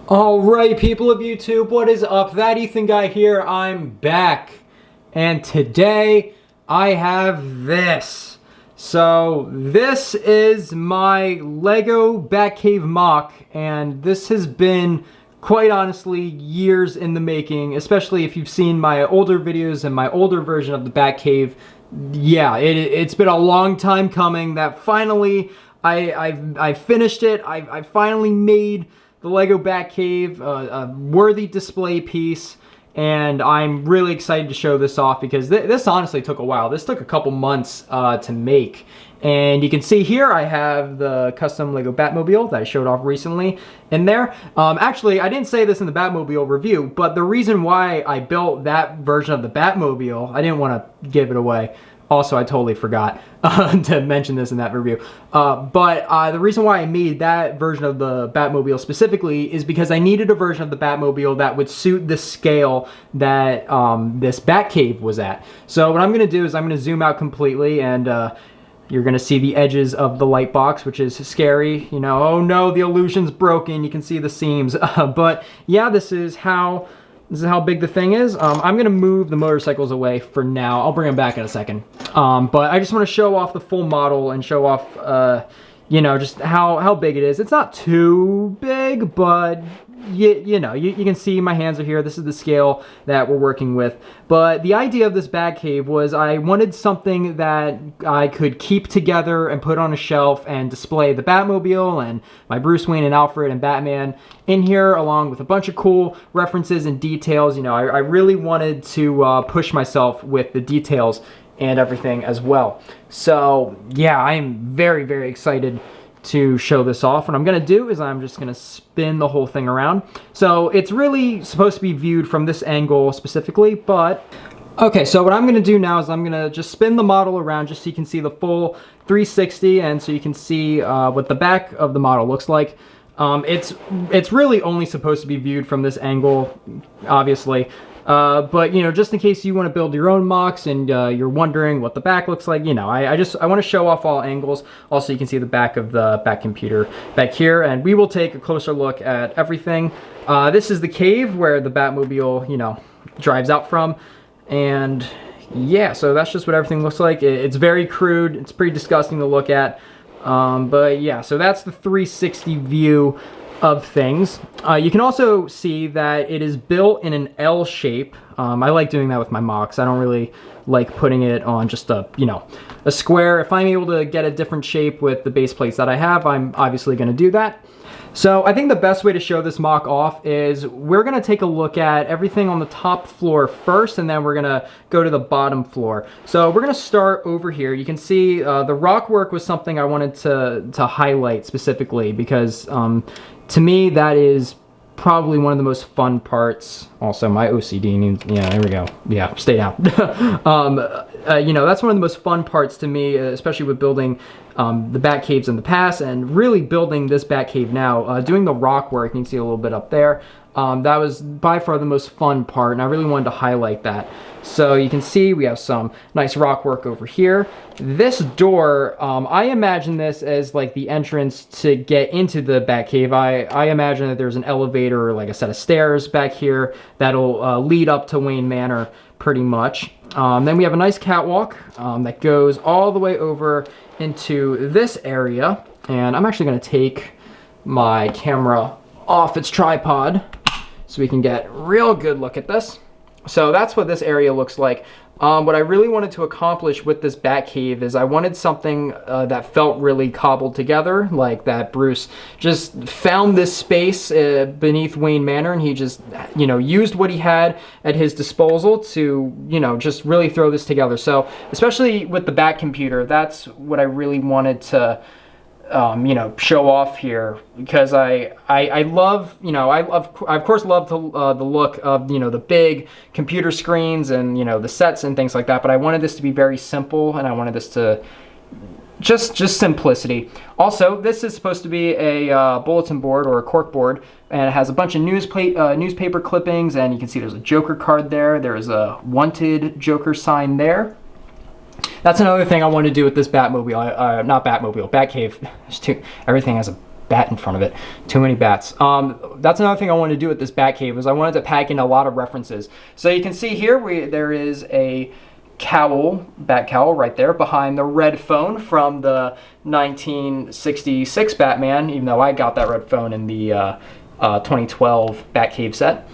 Alright, people of YouTube, what is up? That Ethan guy here. I'm back. And today I have this. So this is my Lego Batcave MOC, and this has been, quite honestly, years in the making, especially if you've seen my older videos and my older version of the Batcave. Yeah, it's been a long time coming that finally I finished it. I finally made the Lego Batcave a worthy display piece, and I'm really excited to show this off because this honestly took a while. This took a couple months to make, and you can see here I have the custom Lego Batmobile that I showed off recently in there. Actually, I didn't say this in the Batmobile review, but the reason why I built that version of the Batmobile, I didn't want to give it away. Also, I totally forgot to mention this in that review. But the reason why I made that version of the Batmobile specifically is because I needed a version of the Batmobile that would suit the scale that this Batcave was at. So what I'm going to do is I'm going to zoom out completely, and you're going to see the edges of the light box, which is scary. You know, oh no, the illusion's broken. You can see the seams. But yeah, this is how big the thing is. I'm gonna move the motorcycles away for now. I'll bring them back in a second. But I just want to show off the full model and show off, you know, just how big it is. It's not too big, but you know, you can see my hands are here. This is the scale that we're working with. But the idea of this Batcave was I wanted something that I could keep together and put on a shelf and display the Batmobile and my Bruce Wayne and Alfred and Batman in here, along with a bunch of cool references and details. You know, I really wanted to push myself with the details and everything as well. So yeah, I'm very, very excited to show this off. What I'm going to do is I'm just going to spin the whole thing around. So it's really supposed to be viewed from this angle specifically, but okay, so what I'm going to do now is I'm going to just spin the model around just so you can see the full 360, and so you can see what the back of the model looks like. It's really only supposed to be viewed from this angle, obviously. But, you know, just in case you want to build your own MOCs and you're wondering what the back looks like, you know, I want to show off all angles. Also, you can see the back of the back computer back here, and we will take a closer look at everything. This is the cave where the Batmobile, you know, drives out from, and yeah, so that's just what everything looks like. It's very crude. It's pretty disgusting to look at. But yeah, so that's the 360 view of things. You can also see that it is built in an L shape. I like doing that with my MOCs. I don't really like putting it on just a, you know, a square. If I'm able to get a different shape with the base plates that I have, I'm obviously going to do that. So I think the best way to show this MOC off is we're going to take a look at everything on the top floor first, and then we're going to go to the bottom floor. So we're going to start over here. You can see the rock work was something I wanted to highlight specifically because to me that is probably one of the most fun parts. Also, my OCD needs, yeah, there we go. Yeah, stay down. You know, that's one of the most fun parts to me, especially with building the Batcaves in the past and really building this Batcave now. Doing the rock work, you can see a little bit up there. That was by far the most fun part, and I really wanted to highlight that. So you can see we have some nice rock work over here. This door, I imagine this as like the entrance to get into the Batcave. I imagine that there's an elevator or like a set of stairs back here that'll lead up to Wayne Manor pretty much. Then we have a nice catwalk that goes all the way over into this area. And I'm actually going to take my camera off its tripod so we can get a real good look at this. So that's what this area looks like. What I really wanted to accomplish with this Batcave is I wanted something that felt really cobbled together, like that Bruce just found this space beneath Wayne Manor, and he just, you know, used what he had at his disposal to, you know, just really throw this together. So especially with the Bat computer, that's what I really wanted to you know, show off here, because I love, you know, I of course love the look of, you know, the big computer screens and, you know, the sets and things like that, but I wanted this to be very simple, and I wanted this to just simplicity. Also, this is supposed to be a bulletin board or a cork board, and it has a bunch of newspaper clippings, and you can see there's a Joker card there. There is a wanted Joker sign there. That's another thing I wanted to do with this Batmobile, not Batmobile, Batcave. Everything has a bat in front of it. Too many bats. That's another thing I wanted to do with this Batcave, is I wanted to pack in a lot of references. So you can see here there is a cowl, bat cowl right there behind the red phone from the 1966 Batman, even though I got that red phone in the 2012 Batcave set.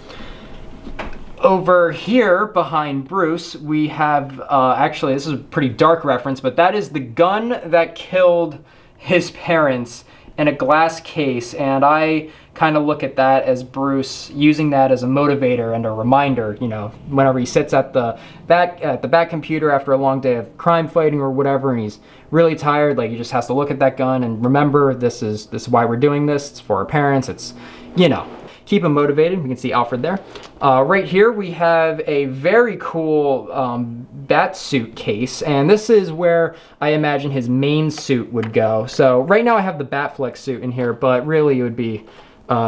Over here behind Bruce, we have, actually this is a pretty dark reference, but that is the gun that killed his parents in a glass case, and I kind of look at that as Bruce using that as a motivator and a reminder, you know, whenever he sits at the back computer after a long day of crime fighting or whatever, and he's really tired, like he just has to look at that gun and remember this is why we're doing this. It's for our parents. It's, you know, keep him motivated. We can see Alfred there. Right here we have a very cool bat suit case, and this is where I imagine his main suit would go. So right now I have the Batflex suit in here, but really it would be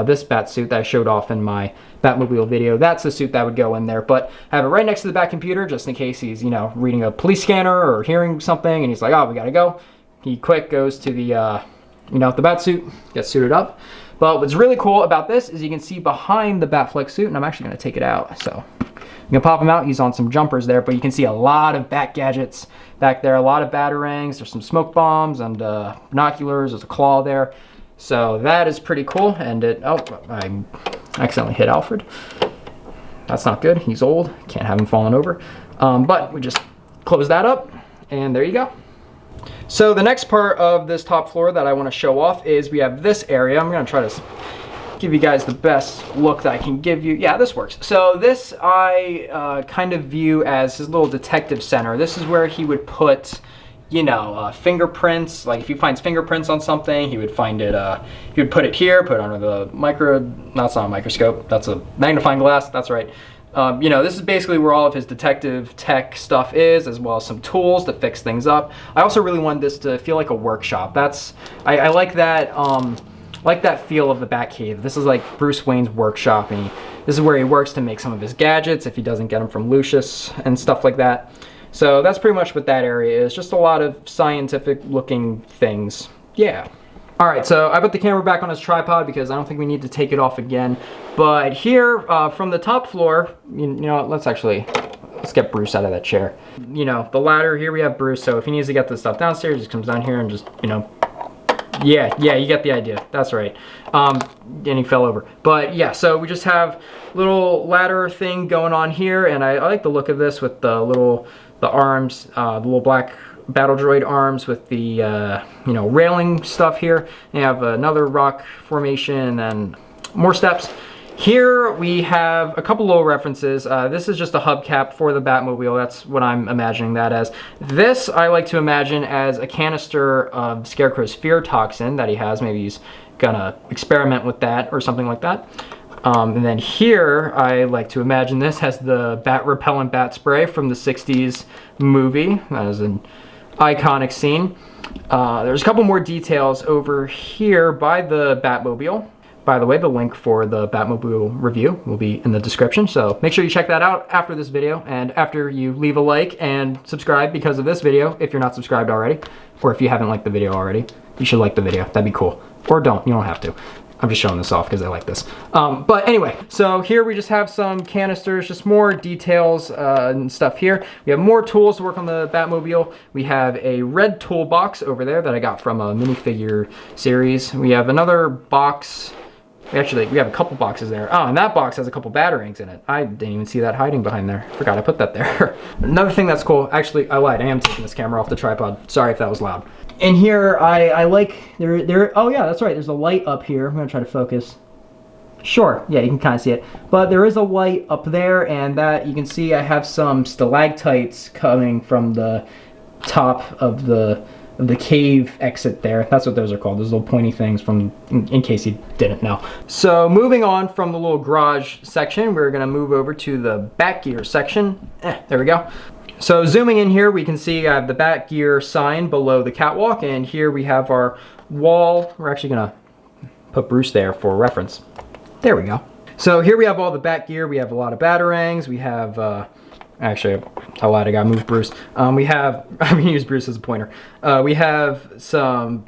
this bat suit that I showed off in my Batmobile video. That's the suit that would go in there, but I have it right next to the Bat computer just in case he's, you know, reading a police scanner or hearing something and he's like, oh, we gotta go. He quick goes to the, you know, the bat suit, gets suited up. But what's really cool about this is you can see behind the Batflex suit, and I'm actually going to take it out. So I'm going to pop him out. He's on some jumpers there, but you can see a lot of bat gadgets back there, a lot of batarangs. There's some smoke bombs and binoculars. There's a claw there. So that is pretty cool. And oh, I accidentally hit Alfred. That's not good. He's old. Can't have him falling over. But we just close that up, and there you go. So the next part of this top floor that I want to show off is we have this area. I'm going to try to give you guys the best look that I can give you. Yeah, this works. So this I kind of view as his little detective center. This is where he would put, you know, fingerprints. Like if he finds fingerprints on something, he would find it, he would put it here, put it under the that's not a microscope, that's a magnifying glass, that's right. You know, this is basically where all of his detective tech stuff is, as well as some tools to fix things up. I also really wanted this to feel like a workshop. I like that feel of the Batcave. This is like Bruce Wayne's workshop, and this is where he works to make some of his gadgets if he doesn't get them from Lucius and stuff like that. So that's pretty much what that area is. Just a lot of scientific looking things. Yeah. All right, so I put the camera back on its tripod because I don't think we need to take it off again. But here, from the top floor, you know what, let's get Bruce out of that chair. You know, the ladder, here we have Bruce, so if he needs to get this stuff downstairs, he just comes down here and just, you know, yeah, you get the idea, that's right. And he fell over. But yeah, so we just have little ladder thing going on here, and I like the look of this with the arms, the little black battle droid arms with the you know, railing stuff here. You have another rock formation and then more steps. Here we have a couple little references. This is just a hubcap for the Batmobile. That's what I'm imagining that as. This I like to imagine as a canister of Scarecrow's fear toxin that he has. Maybe he's gonna experiment with that or something like that. And then here, I like to imagine this as the bat repellent bat spray from the 60s movie. That is an iconic scene. There's a couple more details over here by the Batmobile. By the way, the link for the Batmobile review will be in the description, so make sure you check that out after this video, and after you leave a like and subscribe because of this video, if you're not subscribed already, or if you haven't liked the video already, you should like the video. That'd be cool. Or don't, you don't have to. I'm just showing this off because I like this. But anyway, so here we just have some canisters, just more details and stuff here. We have more tools to work on the Batmobile. We have a red toolbox over there that I got from a minifigure series. We have another box. Actually, we have a couple boxes there. Oh, and that box has a couple batarangs in it. I didn't even see that hiding behind there. Forgot I put that there. Another thing that's cool, actually, I lied. I am taking this camera off the tripod. Sorry if that was loud. In here, I like, oh yeah, that's right, there's a light up here. I'm gonna try to focus. Sure, yeah, you can kind of see it. But there is a light up there, and that, you can see I have some stalactites coming from the top of the cave exit there. That's what those are called, those little pointy things from, in case you didn't know. So moving on from the little garage section, we're gonna move over to the Batgear section. There we go. So zooming in here, we can see I have the Batgear sign below the catwalk, and here we have our wall. We're actually gonna put Bruce there for reference. There we go. So here we have all the Batgear. We have a lot of batarangs. We have, actually, I lied, I gotta move Bruce. We have, I'm gonna use Bruce as a pointer. We have some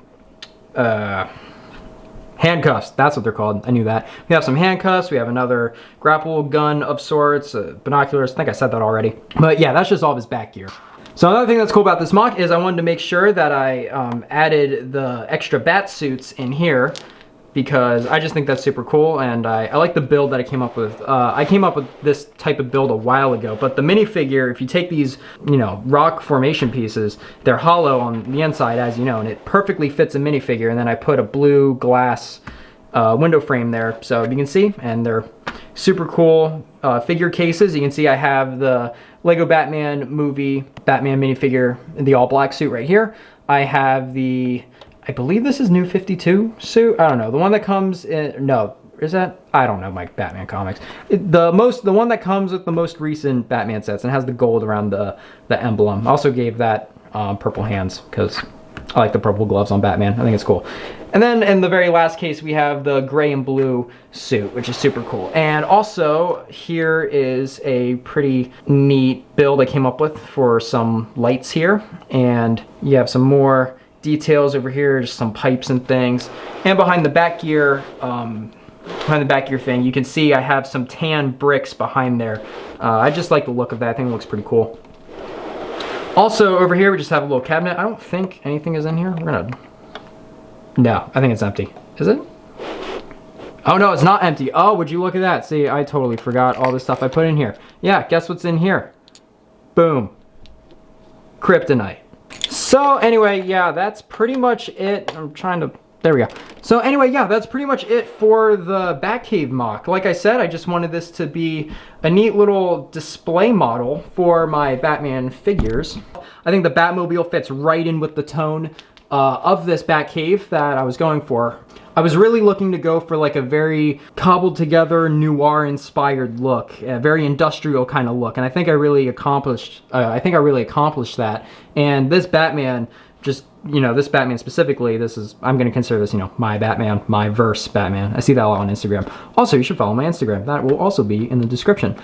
Handcuffs, that's what they're called. I knew that. We have some handcuffs. We have another grapple gun of sorts, binoculars. I think I said that already. But yeah, that's just all of his back gear. So another thing that's cool about this MOC is I wanted to make sure that I added the extra bat suits in here, because I just think that's super cool, and I like the build that I came up with. I came up with this type of build a while ago, but the minifigure, if you take these, you know, rock formation pieces, they're hollow on the inside, as you know, and it perfectly fits a minifigure, and then I put a blue glass window frame there, so you can see, and they're super cool figure cases. You can see I have the Lego Batman movie Batman minifigure in the all black suit right here. I have the, I believe this is New 52 suit. I don't know. The one that comes in, no, is that? I don't know my Batman comics. The one that comes with the most recent Batman sets and has the gold around the emblem. I also gave that purple hands because I like the purple gloves on Batman. I think it's cool. And then in the very last case, we have the gray and blue suit, which is super cool. And also, here is a pretty neat build I came up with for some lights here. And you have some more details over here, just some pipes and things. And behind the back gear, thing, you can see I have some tan bricks behind there. I just like the look of that. I think it looks pretty cool. Also, over here, we just have a little cabinet. I don't think anything is in here. We're gonna... No, I think it's empty. Is it? Oh, no, it's not empty. Oh, would you look at that? See, I totally forgot all the stuff I put in here. Yeah, guess what's in here? Boom. Kryptonite. So, anyway, yeah, that's pretty much it. I'm trying to... There we go. So anyway, yeah, that's pretty much it for the Batcave MOC. Like I said, I just wanted this to be a neat little display model for my Batman figures. I think the Batmobile fits right in with the tone of this Batcave that I was going for. I was really looking to go for like a very cobbled together noir inspired look, a very industrial kind of look, and I think I really accomplished that. And this Batman, just, you know, this Batman specifically, I'm gonna consider this, you know, my Batman, my verse Batman. I see that a lot on Instagram. Also, you should follow my Instagram. That will also be in the description.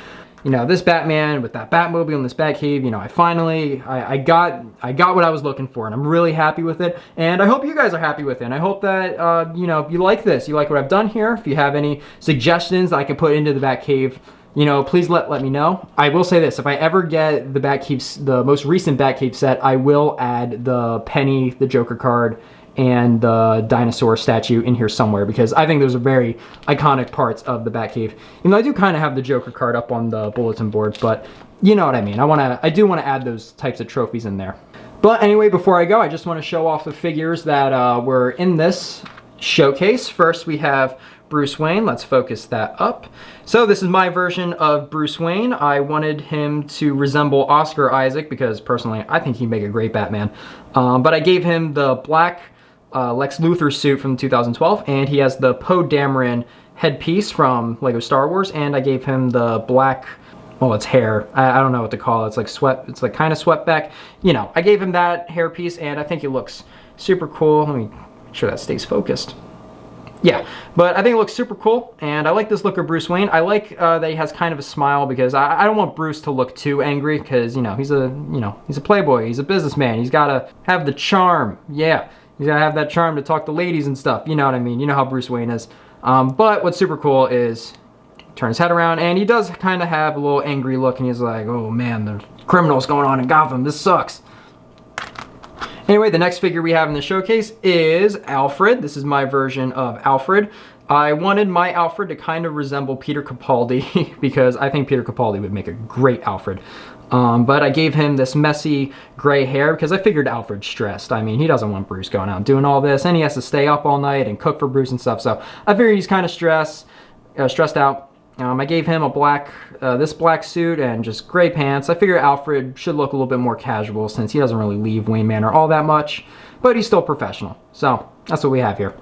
You know, this Batman with that Batmobile and this Batcave, you know, I got what I was looking for, and I'm really happy with it. And I hope you guys are happy with it. And I hope that, you know, you like this. You like what I've done here. If you have any suggestions that I can put into the Batcave, you know, please let me know. I will say this, if I ever get the Batcave, the most recent Batcave set, I will add the Penny, the Joker card, and the dinosaur statue in here somewhere, because I think those are very iconic parts of the Batcave. You know, I do kind of have the Joker card up on the bulletin board, but you know what I mean. I do want to add those types of trophies in there. But anyway, before I go, I just want to show off the figures that were in this showcase. First, we have Bruce Wayne. Let's focus that up. So this is my version of Bruce Wayne. I wanted him to resemble Oscar Isaac because personally I think he'd make a great Batman. But I gave him the black Lex Luthor suit from 2012, and he has the Poe Dameron headpiece from Lego Star Wars, and I gave him the black, well, it's hair. I don't know what to call it. It's like sweat. It's like kind of swept back. You know, I gave him that hairpiece, and I think it looks super cool. Let me make sure that stays focused. Yeah, but I think it looks super cool, and I like this look of Bruce Wayne. I like that he has kind of a smile, because I don't want Bruce to look too angry, because, you know, he's a playboy, he's a businessman, he's gotta have the charm. Yeah, he's gotta have that charm to talk to ladies and stuff, you know what I mean? You know how Bruce Wayne is. But what's super cool is, turn his head around, and he does kind of have a little angry look, and he's like, oh man, there's criminals going on in Gotham, this sucks. Anyway, the next figure we have in the showcase is Alfred. This is my version of Alfred. I wanted my Alfred to kind of resemble Peter Capaldi because I think Peter Capaldi would make a great Alfred. But I gave him this messy gray hair because I figured Alfred's stressed. I mean, he doesn't want Bruce going out and doing all this, and he has to stay up all night and cook for Bruce and stuff. So I figured he's kind of stressed out. I gave him a this black suit and just gray pants. I figure Alfred should look a little bit more casual since he doesn't really leave Wayne Manor all that much, but he's still professional. So that's what we have here.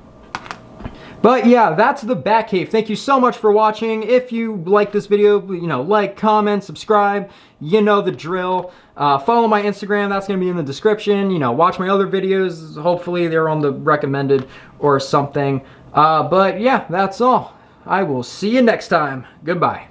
But yeah, that's the Batcave. Thank you so much for watching. If you like this video, you know, like, comment, subscribe, you know the drill. Follow my Instagram, that's gonna be in the description. You know, watch my other videos. Hopefully they're on the recommended or something. But yeah, that's all. I will see you next time. Goodbye.